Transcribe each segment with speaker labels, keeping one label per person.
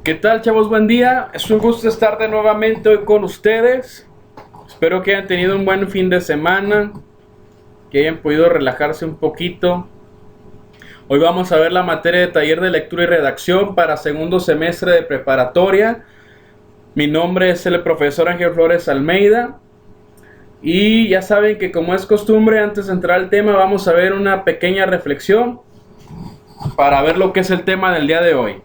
Speaker 1: ¿Qué tal, chavos? Buen día. Es un gusto estar de nuevamente hoy con ustedes. Espero que hayan tenido un buen fin de semana, que hayan podido relajarse un poquito. Hoy vamos a ver la materia de taller de lectura y redacción para segundo semestre de preparatoria. Mi nombre es el profesor Ángel Flores Almeida. Y ya saben que, como es costumbre, antes de entrar al tema vamos a ver una pequeña reflexión para ver lo que es el tema del día de hoy.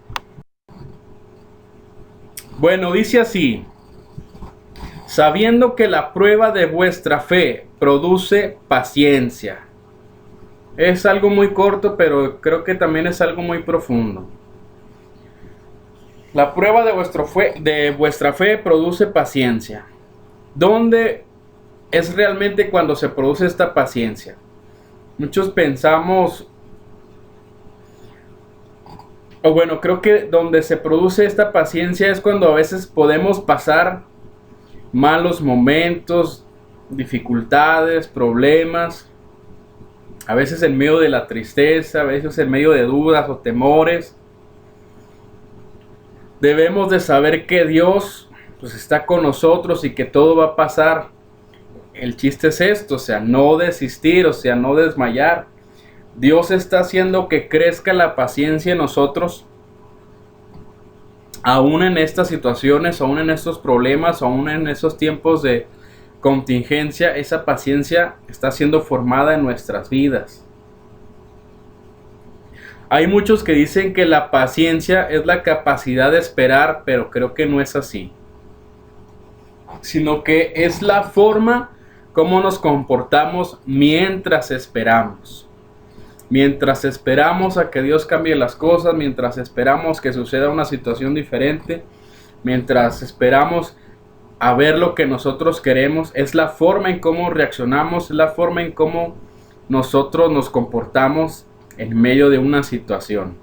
Speaker 1: Bueno, dice así: sabiendo que la prueba de vuestra fe produce paciencia. Es algo muy corto, pero creo que también es algo muy profundo. La prueba de vuestra fe produce paciencia. ¿Dónde es realmente cuando se produce esta paciencia? Muchos pensamos, o bueno, creo que donde se produce esta paciencia es cuando a veces podemos pasar malos momentos, dificultades, problemas, a veces en medio de la tristeza, a veces en medio de dudas o temores. Debemos de saber que Dios pues está con nosotros y que todo va a pasar. El chiste es esto, o sea, no desistir, o sea, no desmayar. Dios está haciendo que crezca la paciencia en nosotros, aún en estas situaciones, aún en estos problemas, aún en esos tiempos de contingencia. Esa paciencia está siendo formada en nuestras vidas. Hay muchos que dicen que la paciencia es la capacidad de esperar, pero creo que no es así, sino que es la forma como nos comportamos mientras esperamos. Mientras esperamos a que Dios cambie las cosas, mientras esperamos que suceda una situación diferente, mientras esperamos a ver lo que nosotros queremos, es la forma en cómo reaccionamos, es la forma en cómo nosotros nos comportamos en medio de una situación.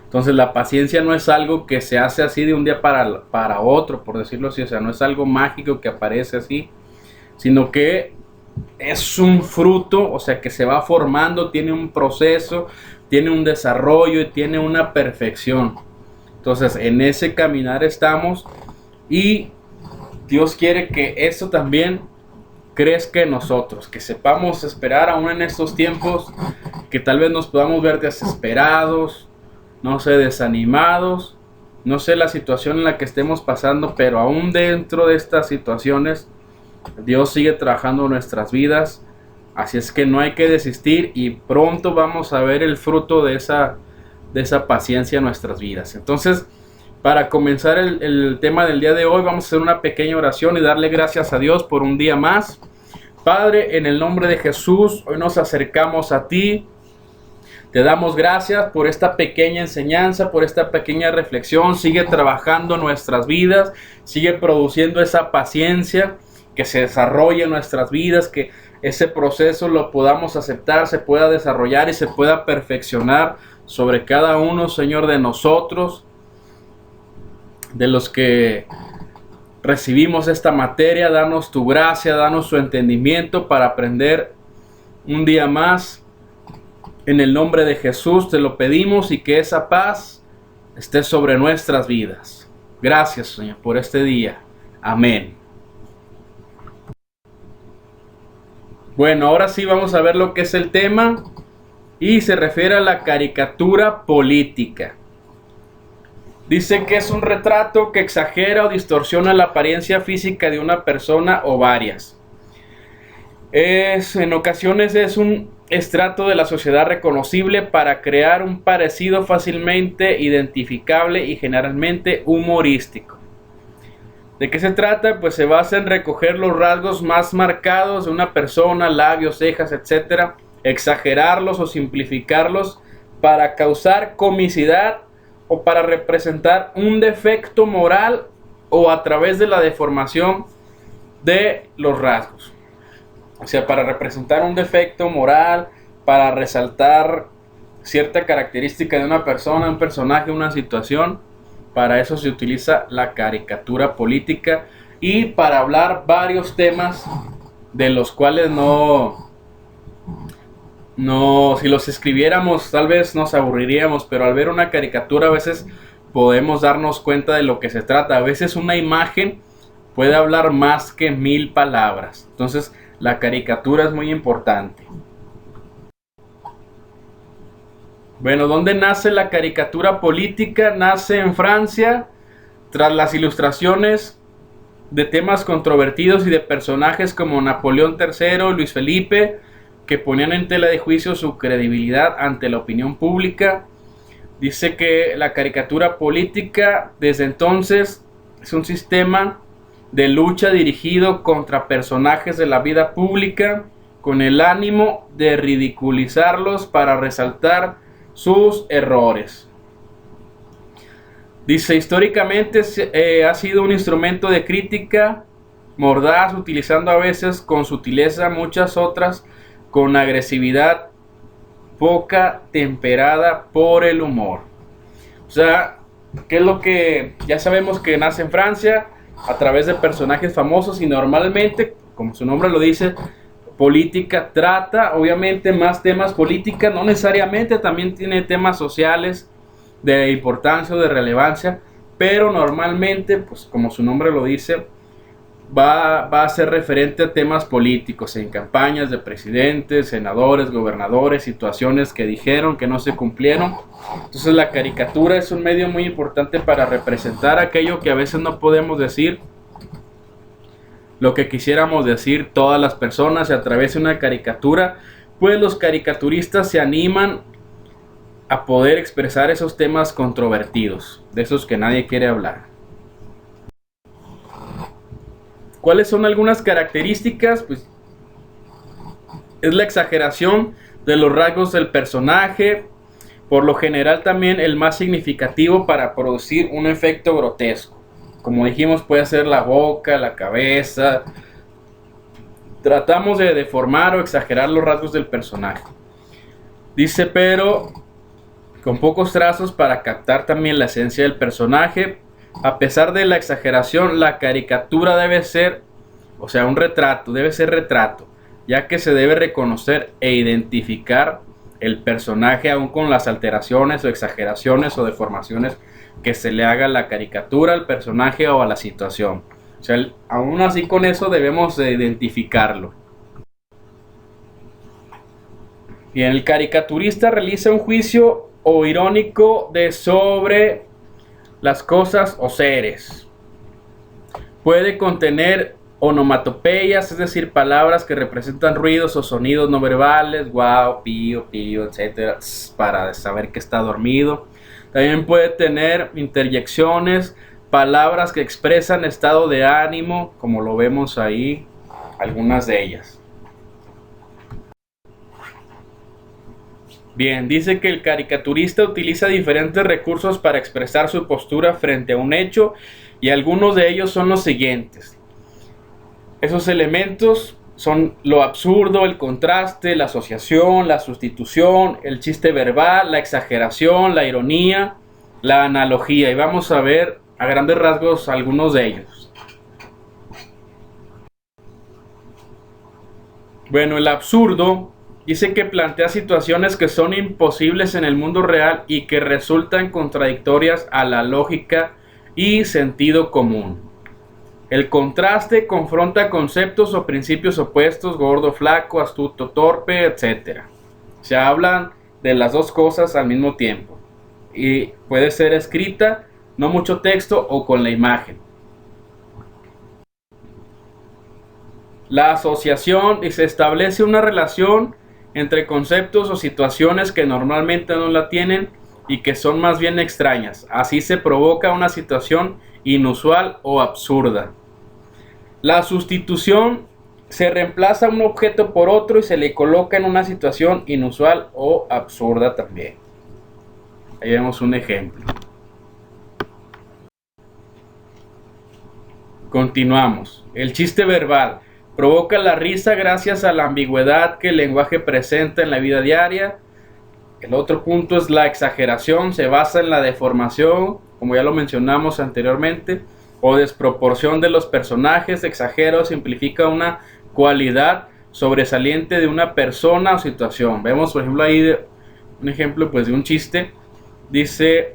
Speaker 1: Entonces la paciencia no es algo que se hace así de un día para otro, por decirlo así, o sea, no es algo mágico que aparece así, sino que es un fruto, o sea, que se va formando, tiene un proceso, tiene un desarrollo y tiene una perfección. Entonces, en ese caminar estamos y Dios quiere que eso también crezca en nosotros, que sepamos esperar aún en estos tiempos, que tal vez nos podamos ver desesperados, no sé, desanimados, no sé la situación en la que estemos pasando, pero aún dentro de estas situaciones Dios sigue trabajando en nuestras vidas, así es que no hay que desistir y pronto vamos a ver el fruto de esa paciencia en nuestras vidas. Entonces, para comenzar el tema del día de hoy, vamos a hacer una pequeña oración y darle gracias a Dios por un día más. Padre, en el nombre de Jesús, hoy nos acercamos a ti. Te damos gracias por esta pequeña enseñanza, por esta pequeña reflexión. Sigue trabajando en nuestras vidas, sigue produciendo esa paciencia que se desarrolle en nuestras vidas, que ese proceso lo podamos aceptar, se pueda desarrollar y se pueda perfeccionar sobre cada uno, Señor, de nosotros, de los que recibimos esta materia. Danos tu gracia, danos tu entendimiento para aprender un día más. En el nombre de Jesús te lo pedimos y que esa paz esté sobre nuestras vidas. Gracias, Señor, por este día. Amén. Bueno, ahora sí vamos a ver lo que es el tema y se refiere a la caricatura política. Dice que es un retrato que exagera o distorsiona la apariencia física de una persona o varias. En ocasiones es un estrato de la sociedad reconocible para crear un parecido fácilmente identificable y generalmente humorístico. ¿De qué se trata? Pues se basa en recoger los rasgos más marcados de una persona, labios, cejas, etc., exagerarlos o simplificarlos para causar comicidad o para representar un defecto moral o a través de la deformación de los rasgos. O sea, para representar un defecto moral, para resaltar cierta característica de una persona, un personaje, una situación. Para eso se utiliza la caricatura política y para hablar varios temas de los cuales si los escribiéramos tal vez nos aburriríamos, pero al ver una caricatura a veces podemos darnos cuenta de lo que se trata. A veces una imagen puede hablar más que 1000 palabras. Entonces, la caricatura es muy importante. Bueno, ¿dónde nace la caricatura política? Nace en Francia, tras las ilustraciones de temas controvertidos y de personajes como Napoleón III, Luis Felipe, que ponían en tela de juicio su credibilidad ante la opinión pública. Dice que la caricatura política desde entonces es un sistema de lucha dirigido contra personajes de la vida pública con el ánimo de ridiculizarlos para resaltar sus errores. Dice, históricamente ha sido un instrumento de crítica mordaz, utilizando a veces con sutileza, muchas otras con agresividad poca temperada por el humor. O sea, ¿qué es lo que ya sabemos que nace en Francia? A través de personajes famosos, y normalmente, como su nombre lo dice, política trata obviamente más temas política, no necesariamente, también tiene temas sociales de importancia o de relevancia, pero normalmente, pues como su nombre lo dice, va a ser referente a temas políticos en campañas de presidentes, senadores, gobernadores, situaciones que dijeron que no se cumplieron. Entonces la caricatura es un medio muy importante para representar aquello que a veces no podemos decir, lo que quisiéramos decir todas las personas, y a través de una caricatura, pues los caricaturistas se animan a poder expresar esos temas controvertidos, de esos que nadie quiere hablar. ¿Cuáles son algunas características? Pues es la exageración de los rasgos del personaje, por lo general también el más significativo para producir un efecto grotesco. Como dijimos, puede ser la boca, la cabeza. Tratamos de deformar o exagerar los rasgos del personaje. Dice, pero con pocos trazos para captar también la esencia del personaje. A pesar de la exageración, la caricatura debe ser, o sea, un retrato, debe ser retrato, ya que se debe reconocer e identificar el personaje aún con las alteraciones o exageraciones o deformaciones que se le haga a la caricatura, al personaje o a la situación. O sea, aún así con eso debemos de identificarlo. Bien, el caricaturista realiza un juicio o irónico de sobre las cosas o seres. Puede contener onomatopeyas, es decir, palabras que representan ruidos o sonidos no verbales, guau, pío, pío, etcétera, para saber que está dormido. También puede tener interjecciones, palabras que expresan estado de ánimo, como lo vemos ahí, algunas de ellas. Bien, dice que el caricaturista utiliza diferentes recursos para expresar su postura frente a un hecho, y algunos de ellos son los siguientes. Esos elementos son lo absurdo, el contraste, la asociación, la sustitución, el chiste verbal, la exageración, la ironía, la analogía. Y vamos a ver a grandes rasgos algunos de ellos. Bueno, el absurdo dice que plantea situaciones que son imposibles en el mundo real y que resultan contradictorias a la lógica y sentido común. El contraste confronta conceptos o principios opuestos, gordo, flaco, astuto, torpe, etc. Se hablan de las dos cosas al mismo tiempo. Y puede ser escrita, no mucho texto, o con la imagen. La asociación, y se establece una relación entre conceptos o situaciones que normalmente no la tienen y que son más bien extrañas. Así se provoca una situación inusual o absurda. La sustitución, se reemplaza un objeto por otro y se le coloca en una situación inusual o absurda también. Ahí vemos un ejemplo. Continuamos. El chiste verbal provoca la risa gracias a la ambigüedad que el lenguaje presenta en la vida diaria. El otro punto es la exageración, se basa en la deformación, como ya lo mencionamos anteriormente, o desproporción de los personajes. Exagero simplifica una cualidad sobresaliente de una persona o situación. Vemos por ejemplo ahí un ejemplo pues de un chiste. Dice,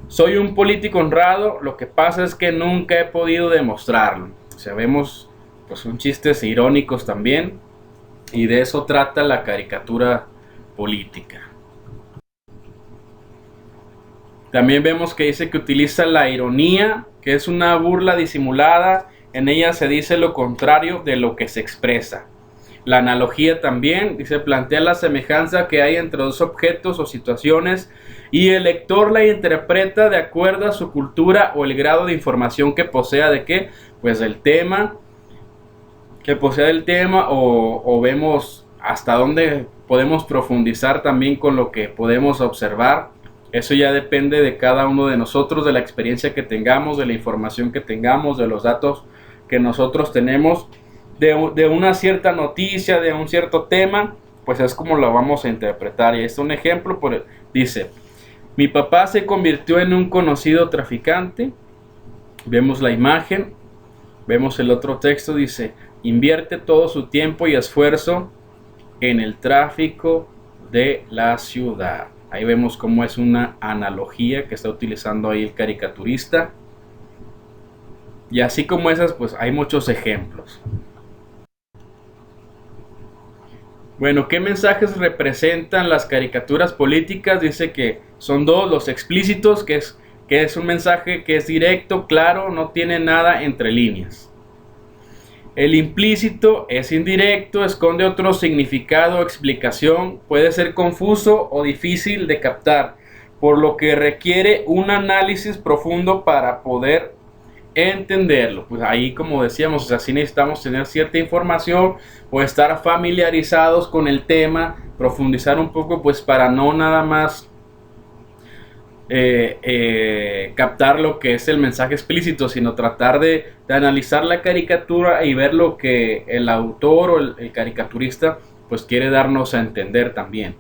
Speaker 1: Soy un político honrado, lo que pasa es que nunca he podido demostrarlo. O sea, vemos pues son chistes irónicos también, y de eso trata la caricatura política. También vemos que dice que utiliza la ironía, que es una burla disimulada. En ella se dice lo contrario de lo que se expresa. La analogía también, dice, plantea la semejanza que hay entre dos objetos o situaciones y el lector la interpreta de acuerdo a su cultura o el grado de información que posea de qué, pues del tema, que posea del tema, o vemos hasta dónde podemos profundizar también con lo que podemos observar. Eso ya depende de cada uno de nosotros, de la experiencia que tengamos, de la información que tengamos, de los datos que nosotros tenemos, de una cierta noticia, de un cierto tema, pues es como lo vamos a interpretar. Y este es un ejemplo, dice, mi papá se convirtió en un conocido traficante. Vemos la imagen, vemos el otro texto, dice, invierte todo su tiempo y esfuerzo en el tráfico de la ciudad. Ahí vemos cómo es una analogía que está utilizando ahí el caricaturista. Y así como esas, pues hay muchos ejemplos. Bueno, ¿qué mensajes representan las caricaturas políticas? Dice que son dos: los explícitos, que es un mensaje que es directo, claro, no tiene nada entre líneas. El implícito es indirecto, esconde otro significado o explicación, puede ser confuso o difícil de captar, por lo que requiere un análisis profundo para poder entenderlo. Pues ahí, como decíamos, o sea, sí necesitamos tener cierta información o estar familiarizados con el tema, profundizar un poco, pues para no nada más captar lo que es el mensaje explícito, sino tratar de analizar la caricatura y ver lo que el autor o el caricaturista pues quiere darnos a entender también.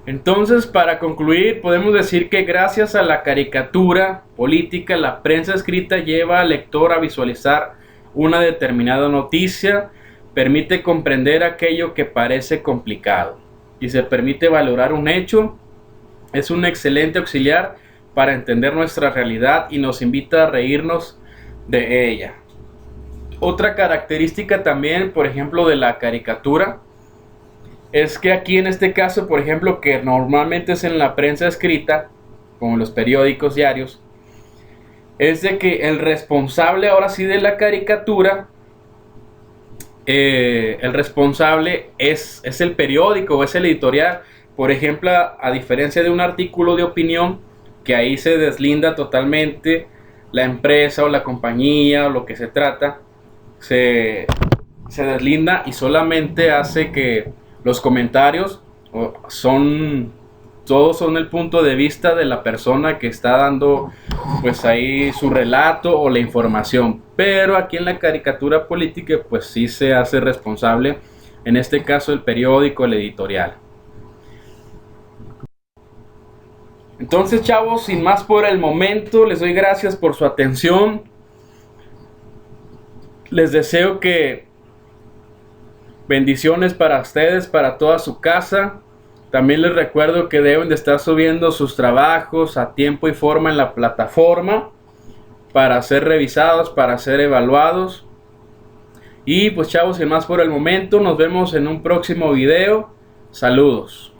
Speaker 1: Entonces, para concluir, podemos decir que gracias a la caricatura política, la prensa escrita lleva al lector a visualizar una determinada noticia, permite comprender aquello que parece complicado y se permite valorar un hecho. Es un excelente auxiliar para entender nuestra realidad y nos invita a reírnos de ella. Otra característica también, por ejemplo, de la caricatura, es que aquí en este caso, por ejemplo, que normalmente es en la prensa escrita, como en los periódicos diarios, es de que el responsable ahora sí de la caricatura, el responsable es el periódico o es el editorial. Por ejemplo, a diferencia de un artículo de opinión, que ahí se deslinda totalmente la empresa o la compañía o lo que se trata, se deslinda y solamente hace que los comentarios todos son el punto de vista de la persona que está dando pues ahí su relato o la información. Pero aquí en la caricatura política pues sí se hace responsable, en este caso el periódico, el editorial. Entonces, chavos, sin más por el momento, les doy gracias por su atención. Les deseo que bendiciones para ustedes, para toda su casa. También les recuerdo que deben de estar subiendo sus trabajos a tiempo y forma en la plataforma para ser revisados, para ser evaluados. Y pues, chavos, sin más por el momento, nos vemos en un próximo video. Saludos.